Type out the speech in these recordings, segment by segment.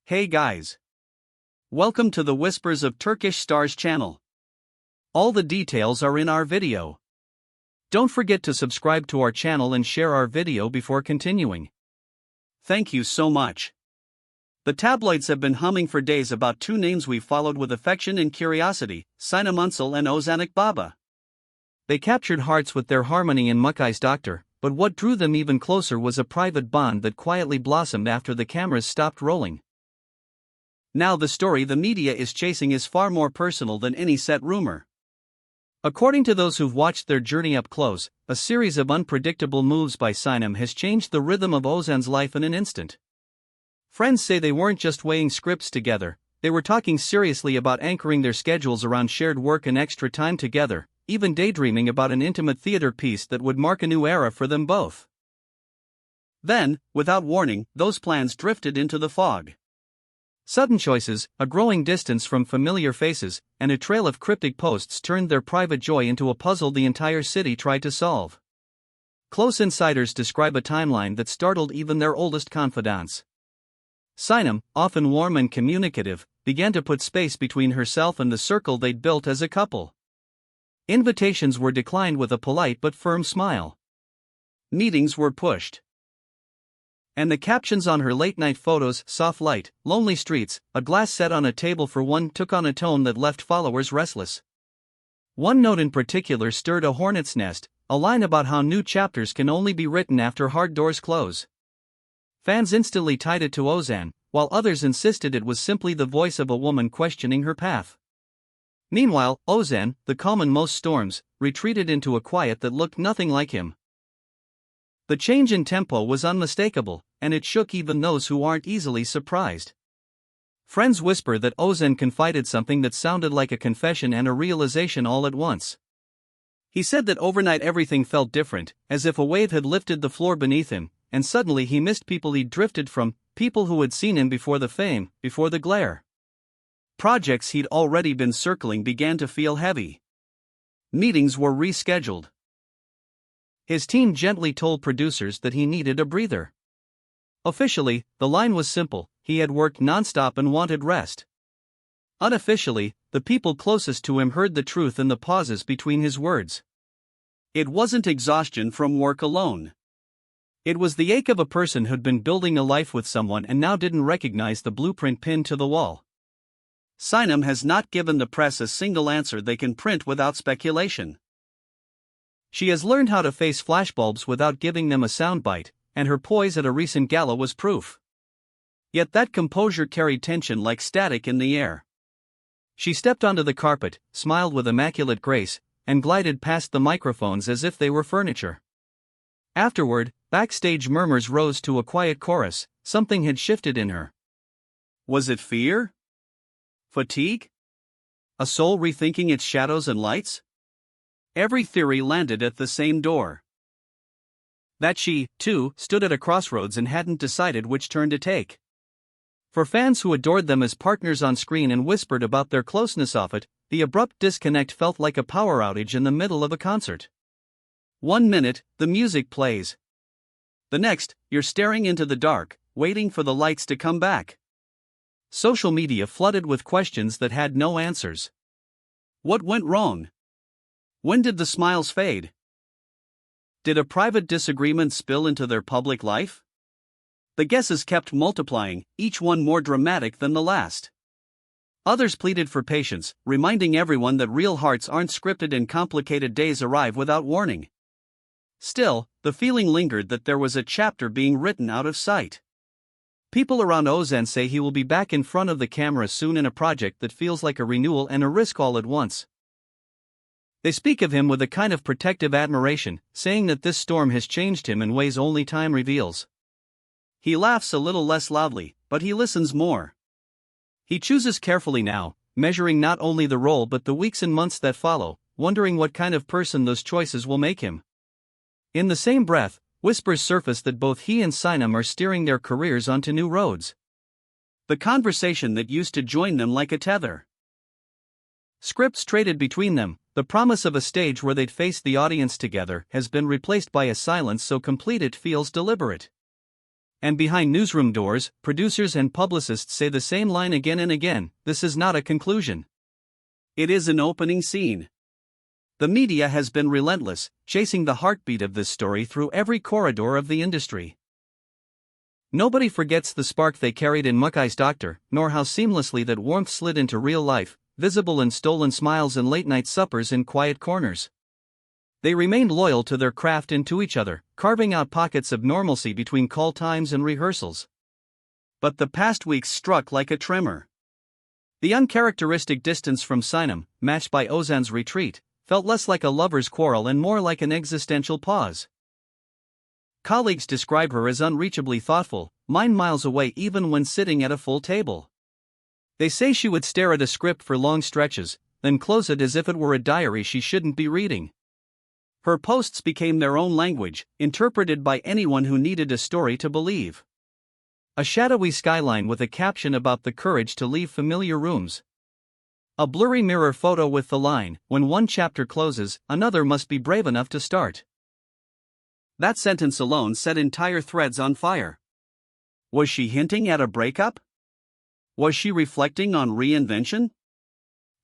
Hey guys! Welcome to the Whispers of Turkish Stars channel. All the details are in our video. Don't forget to subscribe to our channel and share our video before continuing. Thank you so much. The tabloids have been humming for days about two names we followed with affection and curiosity, Sinem Ünsal and Ozan Akbaba. They captured hearts with their harmony in Mukay's Doctor, but what drew them even closer was a private bond that quietly blossomed after the cameras stopped rolling. Now the story the media is chasing is far more personal than any set rumor. According to those who've watched their journey up close, a series of unpredictable moves by Sinem has changed the rhythm of Ozan's life in an instant. Friends say they weren't just weighing scripts together, they were talking seriously about anchoring their schedules around shared work and extra time together, even daydreaming about an intimate theater piece that would mark a new era for them both. Then, without warning, those plans drifted into the fog. Sudden choices, a growing distance from familiar faces, and a trail of cryptic posts turned their private joy into a puzzle the entire city tried to solve. Close insiders describe a timeline that startled even their oldest confidants. Sinem, often warm and communicative, began to put space between herself and the circle they'd built as a couple. Invitations were declined with a polite but firm smile. Meetings were pushed. And the captions on her late-night photos, soft light, lonely streets, a glass set on a table for one, took on a tone that left followers restless. One note in particular stirred a hornet's nest, a line about how new chapters can only be written after hard doors close. Fans instantly tied it to Ozan, while others insisted it was simply the voice of a woman questioning her path. Meanwhile, Ozan, the calm in most storms, retreated into a quiet that looked nothing like him. The change in tempo was unmistakable, and it shook even those who aren't easily surprised. Friends whisper that Ozan confided something that sounded like a confession and a realization all at once. He said that overnight everything felt different, as if a wave had lifted the floor beneath him, and suddenly he missed people he'd drifted from, people who had seen him before the fame, before the glare. Projects he'd already been circling began to feel heavy. Meetings were rescheduled. His team gently told producers that he needed a breather. Officially, the line was simple: he had worked nonstop and wanted rest. Unofficially, the people closest to him heard the truth in the pauses between his words. It wasn't exhaustion from work alone. It was the ache of a person who'd been building a life with someone and now didn't recognize the blueprint pinned to the wall. Sinem has not given the press a single answer they can print without speculation. She has learned how to face flashbulbs without giving them a soundbite, and her poise at a recent gala was proof. Yet that composure carried tension like static in the air. She stepped onto the carpet, smiled with immaculate grace, and glided past the microphones as if they were furniture. Afterward, backstage murmurs rose to a quiet chorus: something had shifted in her. Was it fear? Fatigue? A soul rethinking its shadows and lights? Every theory landed at the same door. That she, too, stood at a crossroads and hadn't decided which turn to take. For fans who adored them as partners on screen and whispered about their closeness off it, the abrupt disconnect felt like a power outage in the middle of a concert. 1 minute, the music plays. The next, you're staring into the dark, waiting for the lights to come back. Social media flooded with questions that had no answers. What went wrong? When did the smiles fade? Did a private disagreement spill into their public life? The guesses kept multiplying, each one more dramatic than the last. Others pleaded for patience, reminding everyone that real hearts aren't scripted and complicated days arrive without warning. Still, the feeling lingered that there was a chapter being written out of sight. People around Ozan say he will be back in front of the camera soon in a project that feels like a renewal and a risk all at once. They speak of him with a kind of protective admiration, saying that this storm has changed him in ways only time reveals. He laughs a little less loudly, but he listens more. He chooses carefully now, measuring not only the role but the weeks and months that follow, wondering what kind of person those choices will make him. In the same breath, whispers surface that both he and Sinem are steering their careers onto new roads. The conversation that used to join them like a tether. Scripts traded between them, the promise of a stage where they'd face the audience together, has been replaced by a silence so complete it feels deliberate. And behind newsroom doors, producers and publicists say the same line again and again: this is not a conclusion. It is an opening scene. The media has been relentless, chasing the heartbeat of this story through every corridor of the industry. Nobody forgets the spark they carried in Mukai's Doctor, nor how seamlessly that warmth slid into real life, visible in stolen smiles and late-night suppers in quiet corners. They remained loyal to their craft and to each other, carving out pockets of normalcy between call times and rehearsals. But the past weeks struck like a tremor. The uncharacteristic distance from Sinem, matched by Ozan's retreat, felt less like a lover's quarrel and more like an existential pause. Colleagues describe her as unreachably thoughtful, mind miles away even when sitting at a full table. They say she would stare at a script for long stretches, then close it as if it were a diary she shouldn't be reading. Her posts became their own language, interpreted by anyone who needed a story to believe. A shadowy skyline with a caption about the courage to leave familiar rooms. A blurry mirror photo with the line, "When one chapter closes, another must be brave enough to start." That sentence alone set entire threads on fire. Was she hinting at a breakup? Was she reflecting on reinvention?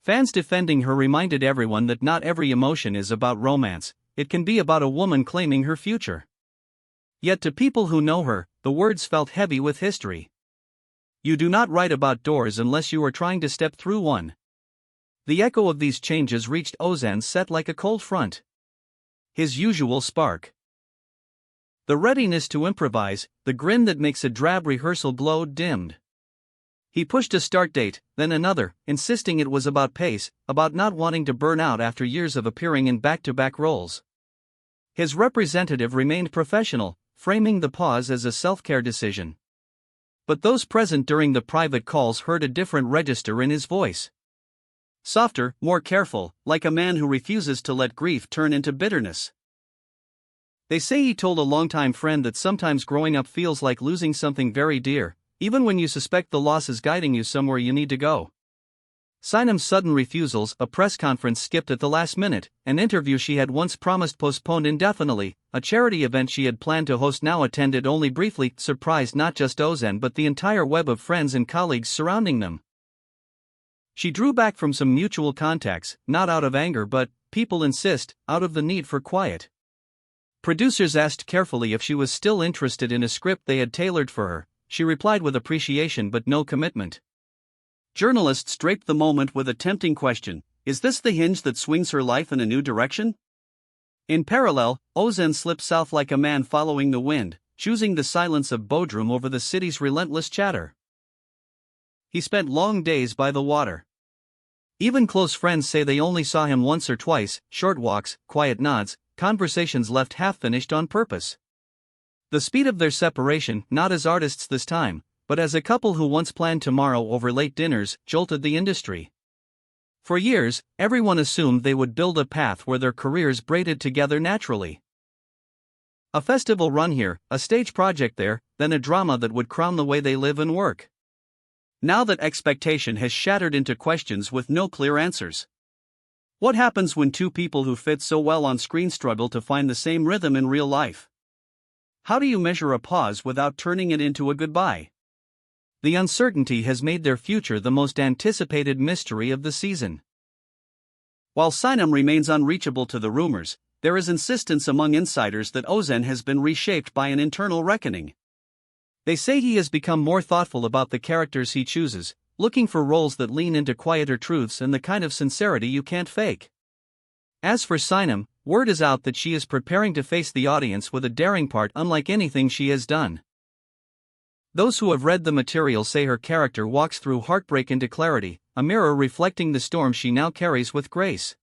Fans defending her reminded everyone that not every emotion is about romance, it can be about a woman claiming her future. Yet to people who know her, the words felt heavy with history. You do not write about doors unless you are trying to step through one. The echo of these changes reached Ozan's set like a cold front. His usual spark. The readiness to improvise, the grin that makes a drab rehearsal glow, dimmed. He pushed a start date, then another, insisting it was about pace, about not wanting to burn out after years of appearing in back-to-back roles. His representative remained professional, framing the pause as a self-care decision. But those present during the private calls heard a different register in his voice. Softer, more careful, like a man who refuses to let grief turn into bitterness. They say he told a longtime friend that sometimes growing up feels like losing something very dear, even when you suspect the loss is guiding you somewhere you need to go. Sinem's sudden refusals, a press conference skipped at the last minute, an interview she had once promised postponed indefinitely, a charity event she had planned to host now attended only briefly, surprised not just Ozan but the entire web of friends and colleagues surrounding them. She drew back from some mutual contacts, not out of anger but, people insist, out of the need for quiet. Producers asked carefully if she was still interested in a script they had tailored for her. She replied with appreciation but no commitment. Journalists draped the moment with a tempting question: is this the hinge that swings her life in a new direction? In parallel, Ozan slipped south like a man following the wind, choosing the silence of Bodrum over the city's relentless chatter. He spent long days by the water. Even close friends say they only saw him once or twice, short walks, quiet nods, conversations left half-finished on purpose. The speed of their separation, not as artists this time, but as a couple who once planned tomorrow over late dinners, jolted the industry. For years, everyone assumed they would build a path where their careers braided together naturally. A festival run here, a stage project there, then a drama that would crown the way they live and work. Now that expectation has shattered into questions with no clear answers. What happens when two people who fit so well on screen struggle to find the same rhythm in real life? How do you measure a pause without turning it into a goodbye? The uncertainty has made their future the most anticipated mystery of the season. While Sinem remains unreachable to the rumors, there is insistence among insiders that Ozan has been reshaped by an internal reckoning. They say he has become more thoughtful about the characters he chooses, looking for roles that lean into quieter truths and the kind of sincerity you can't fake. As for Sinem, word is out that she is preparing to face the audience with a daring part unlike anything she has done. Those who have read the material say her character walks through heartbreak into clarity, a mirror reflecting the storm she now carries with grace.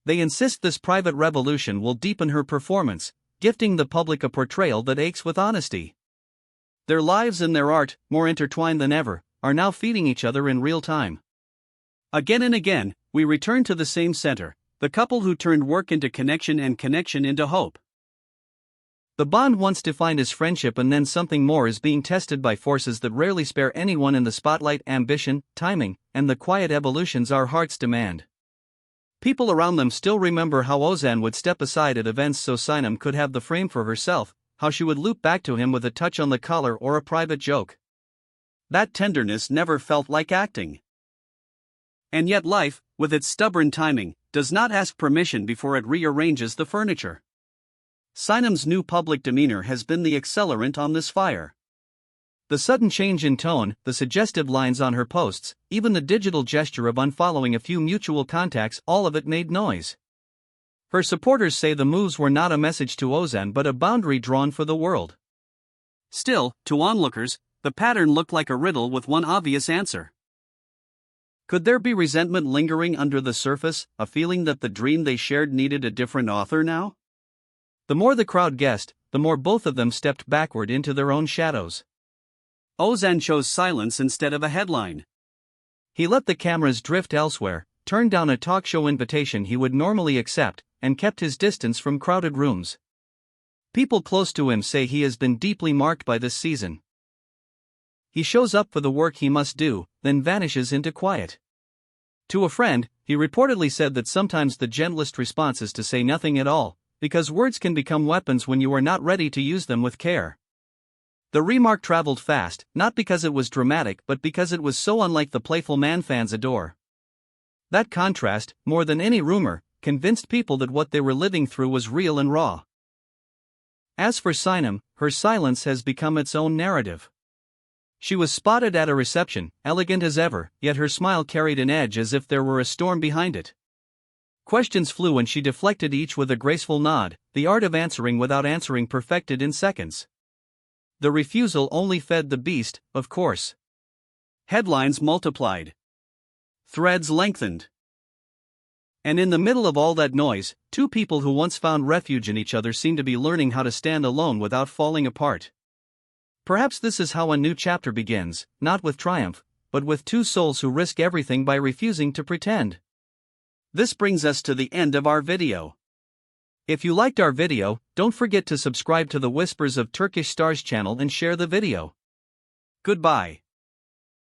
They insist this private revolution will deepen her performance, gifting the public a portrayal that aches with honesty. Their lives and their art, more intertwined than ever, are now feeding each other in real time. Again and again, we return to the same center, the couple who turned work into connection and connection into hope. The bond once defined as friendship and then something more is being tested by forces that rarely spare anyone in the spotlight: ambition, timing, and the quiet evolutions our hearts demand. People around them still remember how Ozan would step aside at events so Sinem could have the frame for herself, how she would loop back to him with a touch on the collar or a private joke. That tenderness never felt like acting. And yet life, with its stubborn timing, does not ask permission before it rearranges the furniture. Sinem's new public demeanor has been the accelerant on this fire. The sudden change in tone, the suggestive lines on her posts, even the digital gesture of unfollowing a few mutual contacts, all of it made noise. Her supporters say the moves were not a message to Ozan but a boundary drawn for the world. Still, to onlookers, the pattern looked like a riddle with one obvious answer. Could there be resentment lingering under the surface, a feeling that the dream they shared needed a different author now? The more the crowd guessed, the more both of them stepped backward into their own shadows. Ozan chose silence instead of a headline. He let the cameras drift elsewhere, turned down a talk show invitation he would normally accept, and kept his distance from crowded rooms. People close to him say he has been deeply marked by this season. He shows up for the work he must do, then vanishes into quiet. To a friend, he reportedly said that sometimes the gentlest response is to say nothing at all, because words can become weapons when you are not ready to use them with care. The remark traveled fast, not because it was dramatic but because it was so unlike the playful man fans adore. That contrast, more than any rumor, convinced people that what they were living through was real and raw. As for Sinem, her silence has become its own narrative. She was spotted at a reception, elegant as ever, yet her smile carried an edge as if there were a storm behind it. Questions flew and she deflected each with a graceful nod, the art of answering without answering perfected in seconds. The refusal only fed the beast, of course. Headlines multiplied. Threads lengthened. And in the middle of all that noise, two people who once found refuge in each other seem to be learning how to stand alone without falling apart. Perhaps this is how a new chapter begins, not with triumph, but with two souls who risk everything by refusing to pretend. This brings us to the end of our video. If you liked our video, don't forget to subscribe to the Whispers of Turkish Stars channel and share the video. Goodbye.